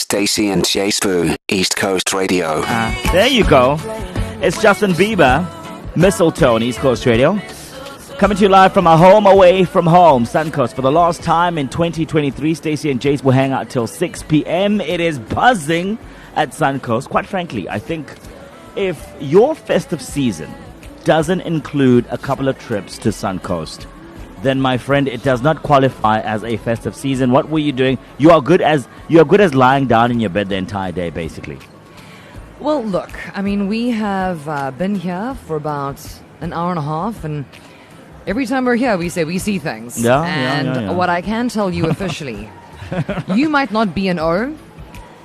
Stacey and Jay Spoo, East Coast Radio. There you go. It's Justin Bieber, Mistletoe on East Coast Radio. Coming to you live from our home away from home, Suncoast. For the last time in 2023, Stacey and Jace will hang out till 6 p.m. It is buzzing at Suncoast. Quite frankly, I think if your festive season doesn't include a couple of trips to Suncoast, then my friend, it does not qualify as a festive season. What were you doing? You are good as lying down in your bed the entire day, basically. Well, look, I mean, we have been here for about an hour and a half, and every time we're here, we say we see things. Yeah. What I can tell you officially, you might not be an O,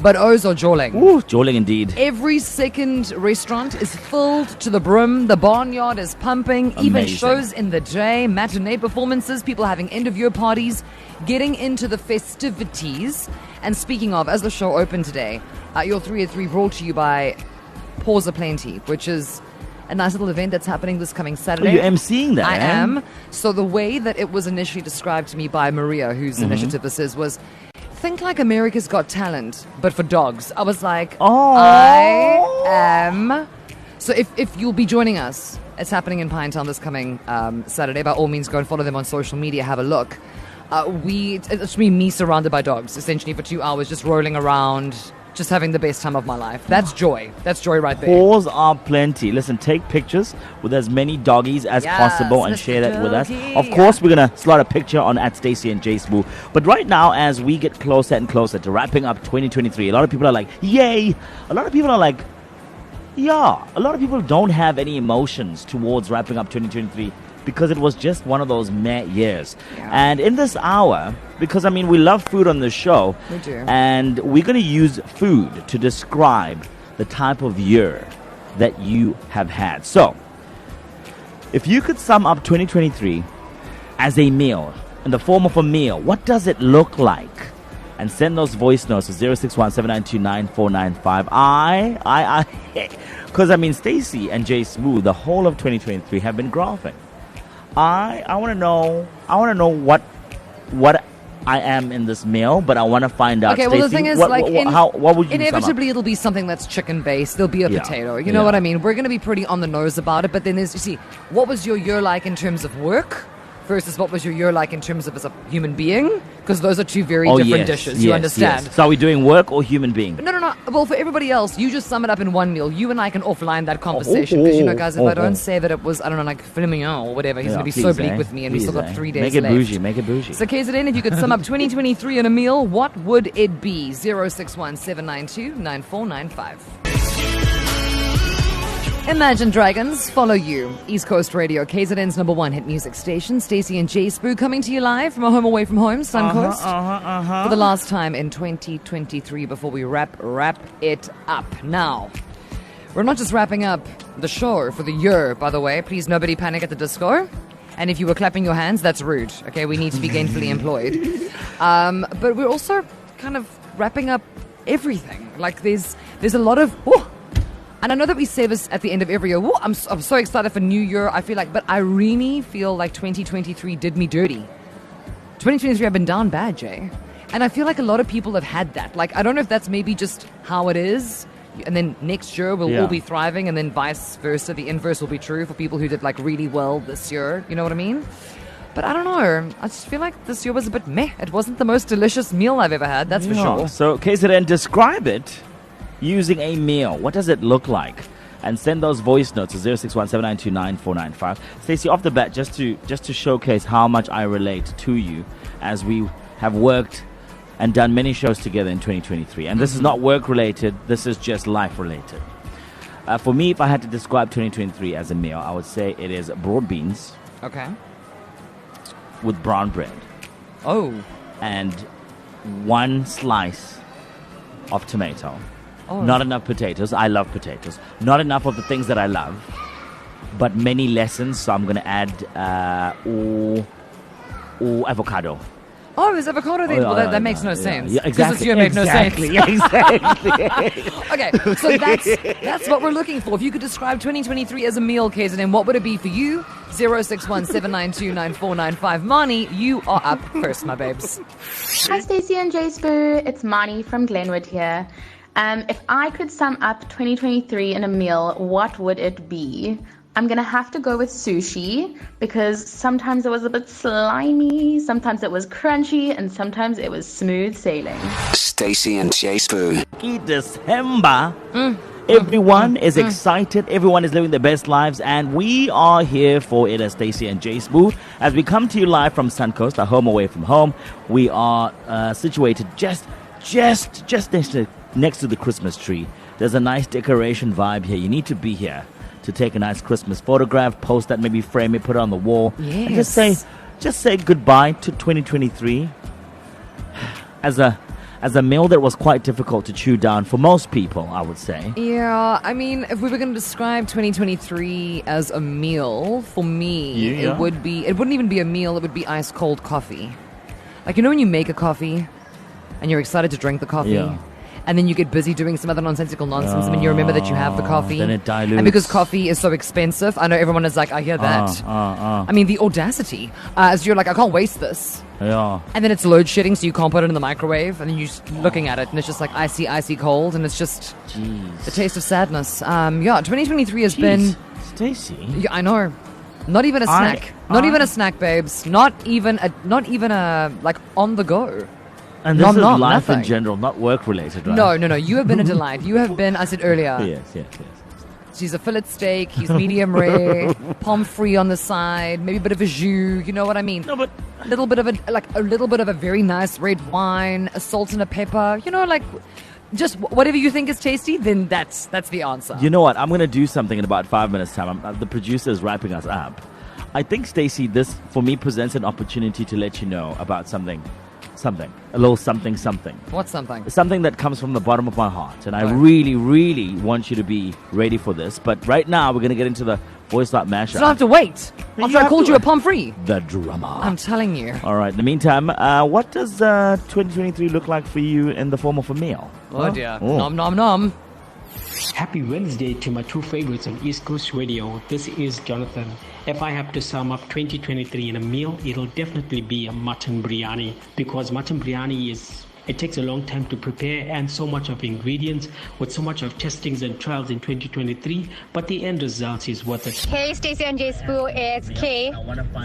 but O's are jawling. Ooh, jawling indeed. Every second restaurant is filled to the brim. The barnyard is pumping. Amazing. Even shows in the day, matinee performances, people having end-of-year parties, getting into the festivities. And speaking of, as the show opened today, your 3 at 3 brought to you by Paws Aplenty, which is a nice little event that's happening this coming Saturday. Oh, you're emceeing that, I am. So the way that it was initially described to me by Maria, whose initiative this is, was think like America's Got Talent, but for dogs. I was like, I am. So if you'll be joining us, it's happening in Pinetown this coming Saturday. By all means, go and follow them on social media. Have a look. It's me surrounded by dogs, essentially for 2 hours, just rolling around, just having the best time of my life. That's joy. That's joy right there. Paws are plenty. Listen, take pictures with as many doggies as possible and share that with us. Of course, we're going to slot a picture on at Stacey and Jay Spoo. But right now, as we get closer and closer to wrapping up 2023, a lot of people are like, yay. A lot of people are like, yeah. A lot of people don't have any emotions towards wrapping up 2023 because it was just one of those meh years. Yeah. And in this hour, because, I mean, we love food on this show. We do. And we're going to use food to describe the type of year that you have had. So, if you could sum up 2023 as a meal, in the form of a meal, what does it look like? And send those voice notes to 061-792-9495. Because, I mean, Stacey and Jay Smooth, the whole of 2023 have been graphing. I want to know what I am in this meal, but I want to find out. Okay, well, the thing is, what would you inevitably it'll be something that's chicken based. There'll be a potato. You know what I mean? We're going to be pretty on the nose about it. But then there's, you see, what was your year like in terms of work versus what was your year like in terms of as a human being? Because those are two very different dishes. You understand? Yes. So are we doing work or human being? No. Well, for everybody else, you just sum it up in one meal. You and I can offline that conversation. Because, guys, if I don't say that it was, I don't know, like filet mignon or whatever, he's going to be so bleak with me, and we still got 3 days left. Make it bougie. So, KZN, if you could sum up 2023 in a meal, what would it be? 061-792-9495. Imagine Dragons follow you. East Coast Radio, KZN's #1 hit music station. Stacey and Jay Spoo coming to you live from a home away from home, Suncoast. For the last time in 2023 before we wrap it up. Now, we're not just wrapping up the show for the year, by the way. Please, nobody panic at the disco. And if you were clapping your hands, that's rude. Okay, we need to be gainfully employed. But we're also kind of wrapping up everything. Like there's a lot of... And I know that we say this at the end of every year. I'm so excited for New Year, I feel like. But I really feel like 2023 did me dirty. 2023, I've been down bad, Jay. And I feel like a lot of people have had that. Like, I don't know if that's maybe just how it is. And then next year we'll all be thriving. And then vice versa. The inverse will be true for people who did like really well this year. You know what I mean? But I don't know. I just feel like this year was a bit meh. It wasn't the most delicious meal I've ever had. That's for sure. So, KZN, describe it. Using a meal, what does it look like? And send those voice notes to 061-792-9495. Stacey, off the bat, just to showcase how much I relate to you, as we have worked and done many shows together in 2023. And this is not work related, this is just life related. For me, if I had to describe 2023 as a meal, I would say it is broad beans. Okay. With brown bread. Oh. And one slice of tomato. Oh. Not enough potatoes. I love potatoes. Not enough of the things that I love, but many lessons. So I'm going to add avocado. Oh, there's avocado there. Well, that makes no sense. Yeah, Because it's exactly. you, it makes no sense. Exactly. Okay, so that's what we're looking for. If you could describe 2023 as a meal, KZN, what would it be for you? 061-792-9495. Mani, you are up first, my babes. Hi Stacey and Jay Spoo, it's Mani from Glenwood here. If I could sum up 2023 in a meal, what would it be? I'm going to have to go with sushi because sometimes it was a bit slimy, sometimes it was crunchy, and sometimes it was smooth sailing. Stacey and Jay Spoo. December. Everyone is excited. Everyone is living their best lives. And we are here for it as Stacey and Jay Spoo. As we come to you live from Suncoast, our home away from home. We are situated just next to the Christmas tree. There's a nice decoration vibe here. You need to be here to take a nice Christmas photograph, post that, maybe frame it, put it on the wall. Yes. And just say goodbye to 2023 as a meal that was quite difficult to chew down for most people, I would say. Yeah, I mean, if we were going to describe 2023 as a meal, for me, it wouldn't even be a meal, it would be ice cold coffee. Like, you know when you make a coffee and you're excited to drink the coffee? Yeah. And then you get busy doing some other nonsensical nonsense, and then you remember that you have the coffee. Then it dilutes. And because coffee is so expensive, I know everyone is like, I hear that. I mean, the audacity. So you're like, I can't waste this. Yeah. And then it's load shedding, so you can't put it in the microwave, and then you're just looking at it, and it's just like icy cold, and it's just the taste of sadness. 2023 has been... Stacey? Yeah, I know. Not even a snack. Not even a snack, babes. Not even a like, on the go. And this is life nothing. in general, not work-related, right? No. You have been a delight. You have been, I said earlier. Yes. She's a fillet steak. He's medium rare. Pommes frites on the side. Maybe a bit of a jus. You know what I mean? No, but a little bit of a very nice red wine, a salt and a pepper. You know, like just whatever you think is tasty. Then that's the answer. you know what? I'm going to do something in about 5 minutes' time. The producer is wrapping us up. I think, Stacey, this for me presents an opportunity to let you know about something. A little something. What's something? Something that comes from the bottom of my heart. And I really, really want you to be ready for this. But right now, we're going to get into the voice dot mashup. So I have to wait. After I called you a pommes frites. The drama. I'm telling you. All right. In the meantime, what does 2023 look like for you in the form of a meal? Oh, dear. Nom, nom, nom. Happy Wednesday to my two favorites on East Coast Radio. This is Jonathan. If I have to sum up 2023 in a meal, it'll definitely be a mutton biryani, because mutton biryani it takes a long time to prepare and so much of ingredients with so much of testings and trials in 2023, but the end result is worth it. Hey, Stacey and Jay Spoo, it's Kay.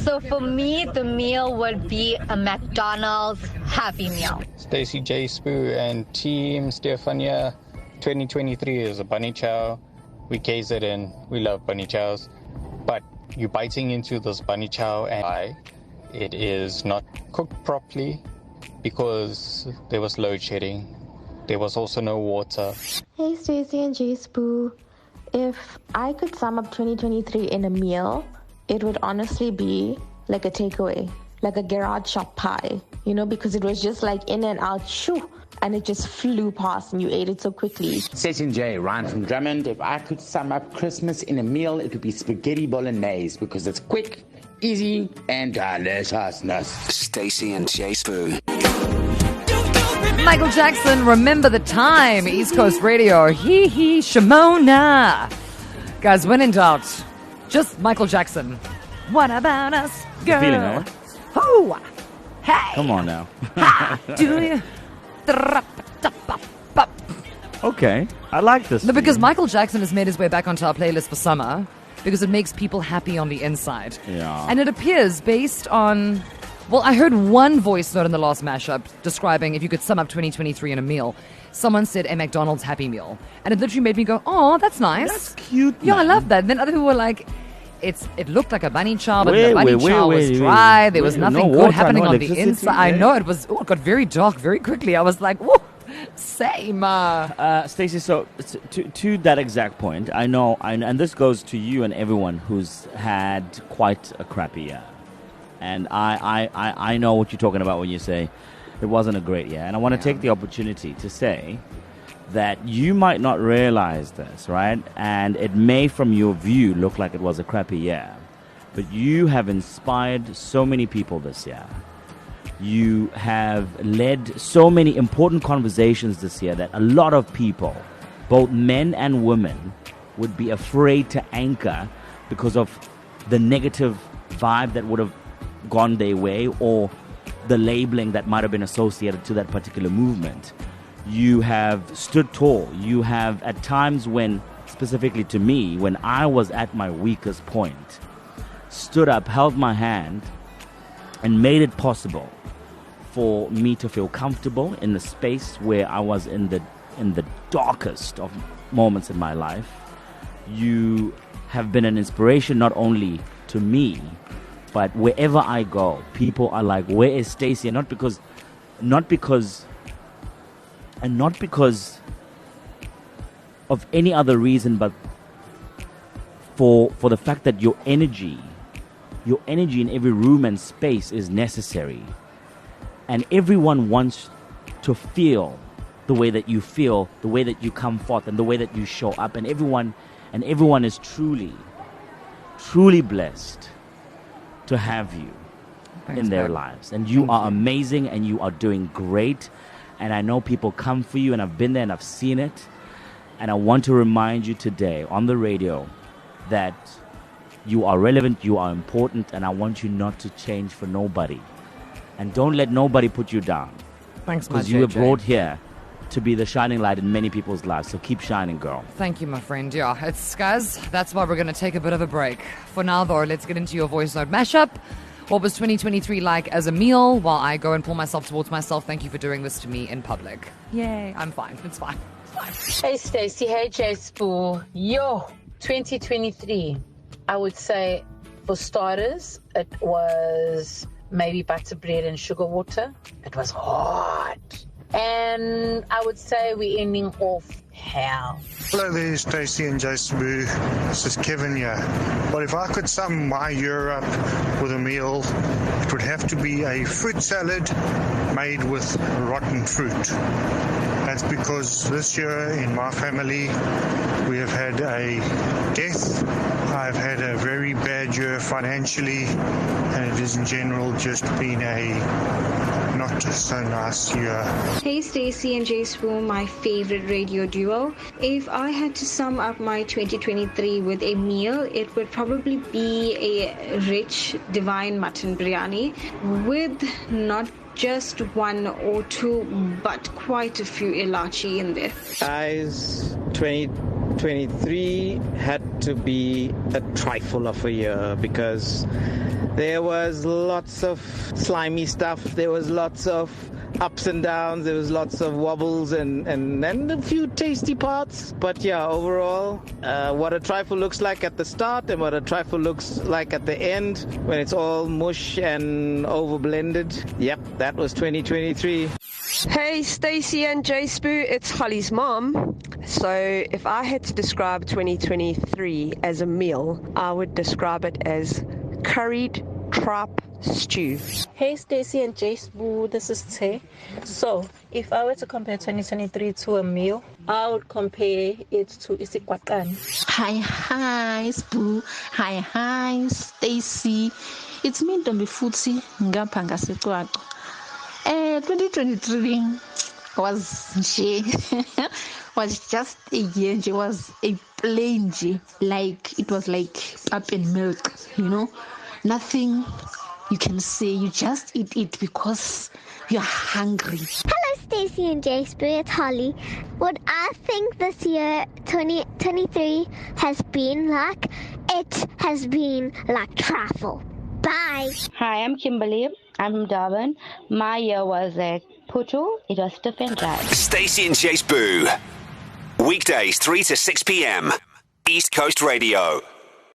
So for me, the meal would be a McDonald's Happy Meal. Stacey, Jay Spoo and Team Stefania. 2023 is a bunny chow. We KZN, we love bunny chows. But you're biting into this bunny chow and it is not cooked properly because there was load shedding. There was also no water. Hey Stacey and Jay Spoo. If I could sum up 2023 in a meal, it would honestly be like a takeaway, like a garage shop pie, because it was just like in and out, shoo, and it just flew past and you ate it so quickly. Stacey and Jay, Ryan from Drummond. If I could sum up Christmas in a meal, it would be spaghetti bolognese because it's quick, easy, and deliciousness. Stacey and Jay Spoo. Michael Jackson, Remember the Time, East Coast Radio. Hee, Shimona. Guys, when in doubt, just Michael Jackson. What about us, girl? Feeling, eh? Oh, hey. Come on now. Do you? Okay, I like this. No, because Michael Jackson has made his way back onto our playlist for summer because it makes people happy on the inside. Yeah. And it appears based on... Well, I heard one voice note in the last mashup describing if you could sum up 2023 in a meal. Someone said a McDonald's Happy Meal. And it literally made me go, oh, that's nice. That's cute, Yeah, man. I love that. And then other people were like... It looked like a bunny chow, but the bunny chow was dry. There was nothing good happening on the inside. I know, it got very dark very quickly. I was like, whoa, same. Stacey, so to that exact point, I know, and this goes to you and everyone who's had quite a crappy year. And I know what you're talking about when you say it wasn't a great year. And I want to take the opportunity to say that you might not realize this, right? And it may, from your view, look like it was a crappy year. But you have inspired so many people this year. You have led so many important conversations this year that a lot of people, both men and women, would be afraid to anchor because of the negative vibe that would have gone their way or the labeling that might have been associated to that particular movement. You have stood tall. You have, at times when, specifically to me, when I was at my weakest point, stood up, held my hand, and made it possible for me to feel comfortable in the space where I was in the darkest of moments in my life. You have been an inspiration not only to me, but wherever I go, people are like, "Where is Stacey?" And not because of any other reason, but for the fact that your energy in every room and space is necessary. And everyone wants to feel the way that you feel, the way that you come forth, and the way that you show up. And everyone is truly, truly blessed to have you in their lives. And you are amazing, and you are doing great. And I know people come for you, and I've been there and I've seen it. And I want to remind you today on the radio that you are relevant, you are important, and I want you not to change for nobody. And don't let nobody put you down. Thanks, because you were brought here to be the shining light in many people's lives. So keep shining, girl. Thank you, my friend. Yeah, it's guys. That's why we're going to take a bit of a break. For now, though, let's get into your voice note mashup. What was 2023 like as a meal? While I go and pull myself towards myself. Thank you for doing this to me in public. Yay! I'm fine. It's fine. Hey, Stacey. Hey, J Spoo. Yo, 2023. I would say, for starters, it was maybe butter bread and sugar water. It was hot. And I would say we're ending off hell. Hello there, Stacey and Jason Boo. This is Kevin here. Well, if I could sum my year up with a meal, it would have to be a fruit salad made with rotten fruit. That's because this year in my family, we have had a death. I've had a very bad year financially, and it is in general just been a not so nice year. Hey, Stacey and J Spoon, my favorite radio duo. If I had to sum up my 2023 with a meal, it would probably be a rich, divine mutton biryani with not just one or two, but quite a few ilachi in there. Guys, 2023 had to be a trifle of a year because there was lots of slimy stuff, there was lots of ups and downs, there was lots of wobbles and a few tasty parts. But yeah, overall, what a trifle looks like at the start and what a trifle looks like at the end when it's all mush and over blended. Yep, that was 2023. Hey, Stacey and J Spoo, it's Holly's mom. So if I had to describe 2023 as a meal, I would describe it as curried tripe stew. Hey, Stacey and J Spoo, this is Te. So if I were to compare 2023 to a meal, I would compare it to isikwaqani. Hi, Spoo. Hi, Stacey. It's me, Ntombi Futsi, ngapha ngaseCwaco. 2023 was just a year. It was a plain G. Like, it was like up in milk, you know? Nothing you can say. You just eat it because you're hungry. Hello, Stacey and J Spoo. It's Holly. What I think this year, 2023, has been like, it has been like travel. Bye. Hi, I'm Kimberly. I'm from Durban. My year was a putu. It was stiff and dry. Stacey and Chase Boo. Weekdays 3 to 6 p.m. East Coast Radio.